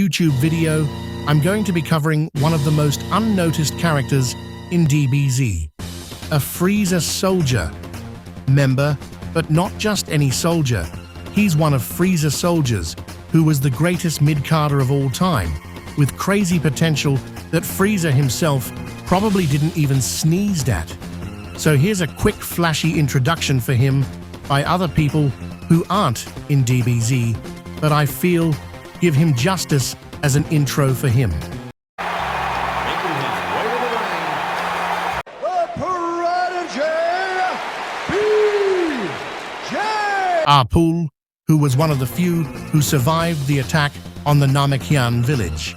YouTube video, I'm going to be covering one of the most unnoticed characters in DBZ, a Frieza soldier member, but not just any soldier. He's one of Frieza's soldiers, who was the greatest midcarder of all time, with crazy potential that Frieza himself probably didn't even sneeze at. So here's a quick flashy introduction for him by other people who aren't in DBZ, but I feel give him justice as an intro for him. Making his way to the ring, the prodigy, BJ! Appule, who was one of the few who survived the attack on the Namekian village.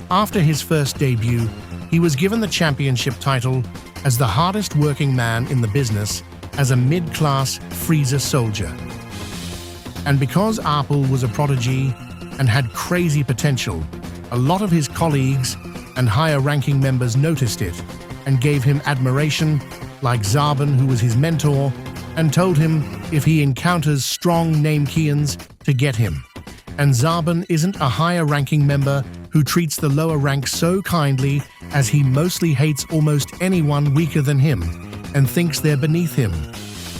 After his first debut, he was given the championship title as the hardest working man in the business as a mid-class Frieza soldier. And because Appule was a prodigy and had crazy potential, a lot of his colleagues and higher-ranking members noticed it and gave him admiration, like Zarbon, who was his mentor, and told him if he encounters strong Namekians to get him. And Zarbon isn't a higher-ranking member who treats the lower ranks so kindly, as he mostly hates almost anyone weaker than him and thinks they're beneath him.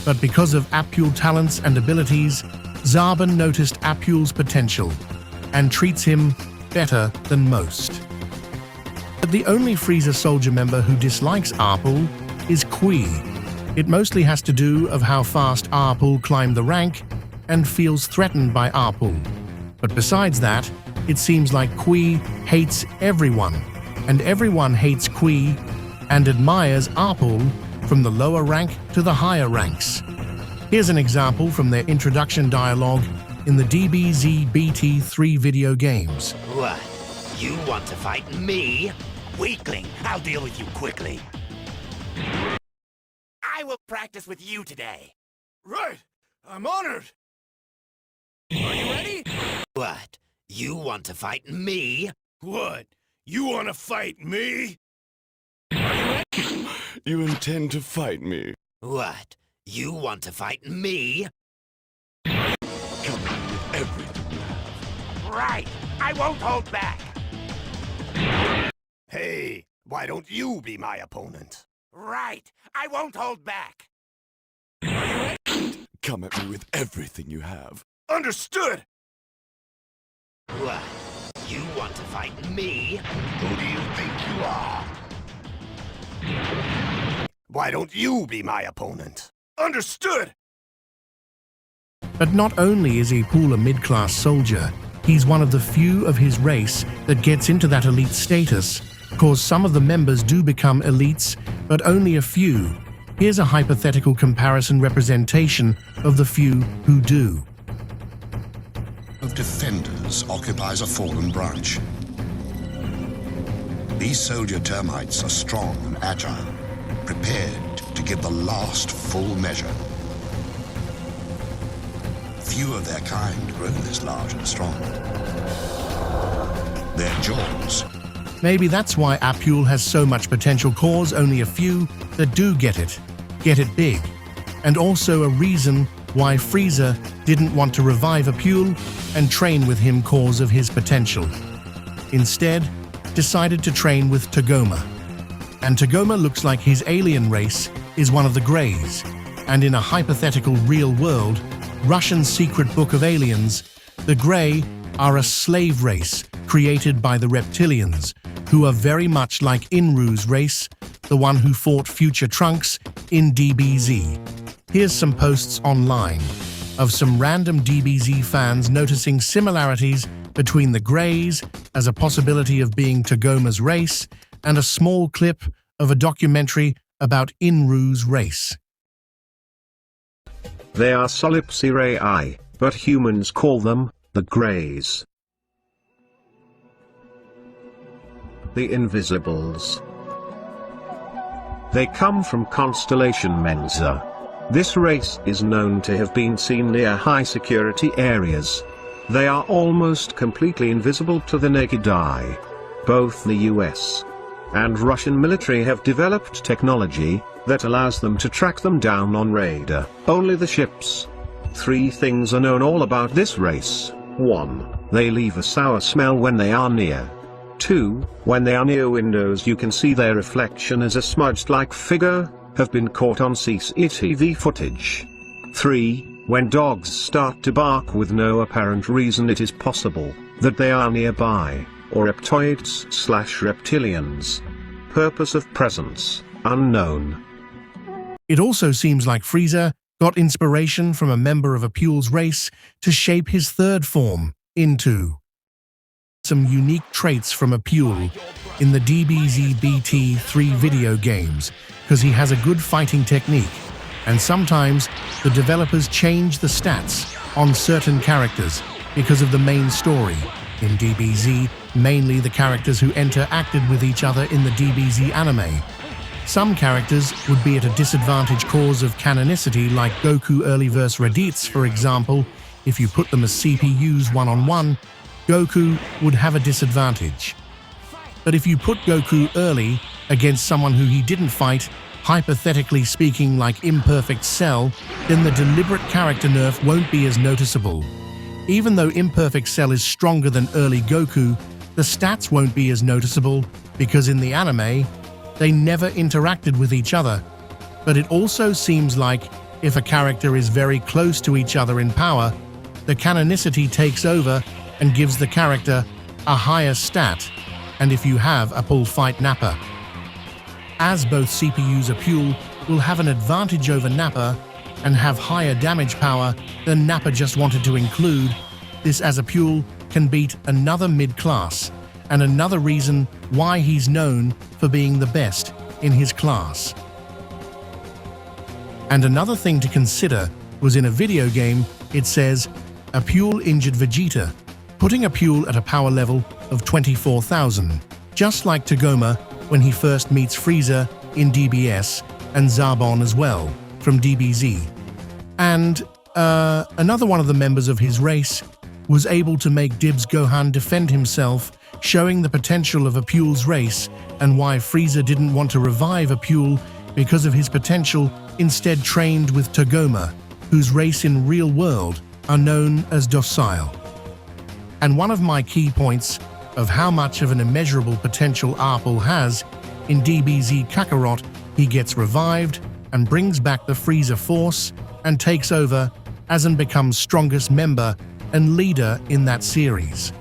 But because of Appule's talents and abilities, Zarbon noticed Appule's potential and treats him better than most. But the only Frieza soldier member who dislikes Appule is Kui. It mostly has to do of how fast Appule climbed the rank and feels threatened by Appule. But besides that, it seems like Kui hates everyone, and everyone hates Kui and admires Appule from the lower rank to the higher ranks. Here's an example from their introduction dialogue in the DBZ BT3 video games. What? You want to fight me? Weakling, I'll deal with you quickly. I will practice with you today. Right, I'm honored. Are you ready? What? You want to fight me? What? You want to fight me? you intend to fight me. What? You want to fight me? Come with everything you have. Right! I won't hold back! Hey, why don't you be my opponent? Right! I won't hold back! Come at me with everything you have. Understood! What? You want to fight me? Who do you think you are? Why don't you be my opponent? Understood! But not only is Appule a mid-class soldier, he's one of the few of his race that gets into that elite status, cause some of the members do become elites, but only a few. Here's a hypothetical comparison representation of the few who do. Of defenders occupies a fallen branch. These soldier termites are strong and agile, prepared to give the last full measure. Few of their kind grow this large and strong. Their jaws. Maybe that's why Appule has so much potential, cause only a few that do get it big. And also a reason why Frieza didn't want to revive Appule and train with him cause of his potential. Instead, decided to train with Togoma. And Togoma looks like his alien race is one of the Greys. And in a hypothetical real world, Russian secret book of aliens, the Grey are a slave race created by the reptilians, who are very much like Inru's race, the one who fought future Trunks in DBZ. Here's some posts online of some random DBZ fans noticing similarities between the Greys as a possibility of being Togoma's race, and a small clip of a documentary about Inru's race. They are Solipsirae, but humans call them the Greys. The Invisibles. They come from constellation Mensa. This race is known to have been seen near high-security areas. They are almost completely invisible to the naked eye. Both the US and Russian military have developed technology that allows them to track them down on radar. Only the ships. 3 things are known all about this race. 1. They leave a sour smell when they are near. 2. When they are near windows you can see their reflection as a smudged-like figure, have been caught on CCTV footage. 3. When dogs start to bark with no apparent reason it is possible that they are nearby, or reptoids/reptilians. Purpose of presence, unknown. It also seems like Frieza got inspiration from a member of Appule's race to shape his third form into some unique traits from Appule in the DBZ BT3 video games, because he has a good fighting technique, and sometimes the developers change the stats on certain characters because of the main story. In DBZ, mainly the characters who interacted with each other in the DBZ anime. Some characters would be at a disadvantage cause of canonicity, like Goku early vs Raditz, for example. If you put them as CPUs one-on-one, Goku would have a disadvantage. But if you put Goku early against someone who he didn't fight, hypothetically speaking like Imperfect Cell, then the deliberate character nerf won't be as noticeable. Even though Imperfect Cell is stronger than early Goku, the stats won't be as noticeable because in the anime, they never interacted with each other. But it also seems like if a character is very close to each other in power, the canonicity takes over and gives the character a higher stat, and if you have Appule fight Nappa. As both CPUs Appule will have an advantage over Nappa and have higher damage power than Nappa just wanted to include, this as Appule can beat another mid-class, and another reason why he's known for being the best in his class. And another thing to consider was in a video game, it says, Appule injured Vegeta, putting Appule at a power level of 24,000, just like Tagoma when he first meets Frieza in DBS, and Zarbon as well, from DBZ. And another one of the members of his race was able to make Dibs Gohan defend himself, showing the potential of Appule's race and why Frieza didn't want to revive Appule because of his potential, instead trained with Tagoma, whose race in real world are known as docile. And one of my key points of how much of an immeasurable potential Appule has, in DBZ Kakarot, he gets revived and brings back the Frieza Force and takes over as and becomes strongest member and leader in that series.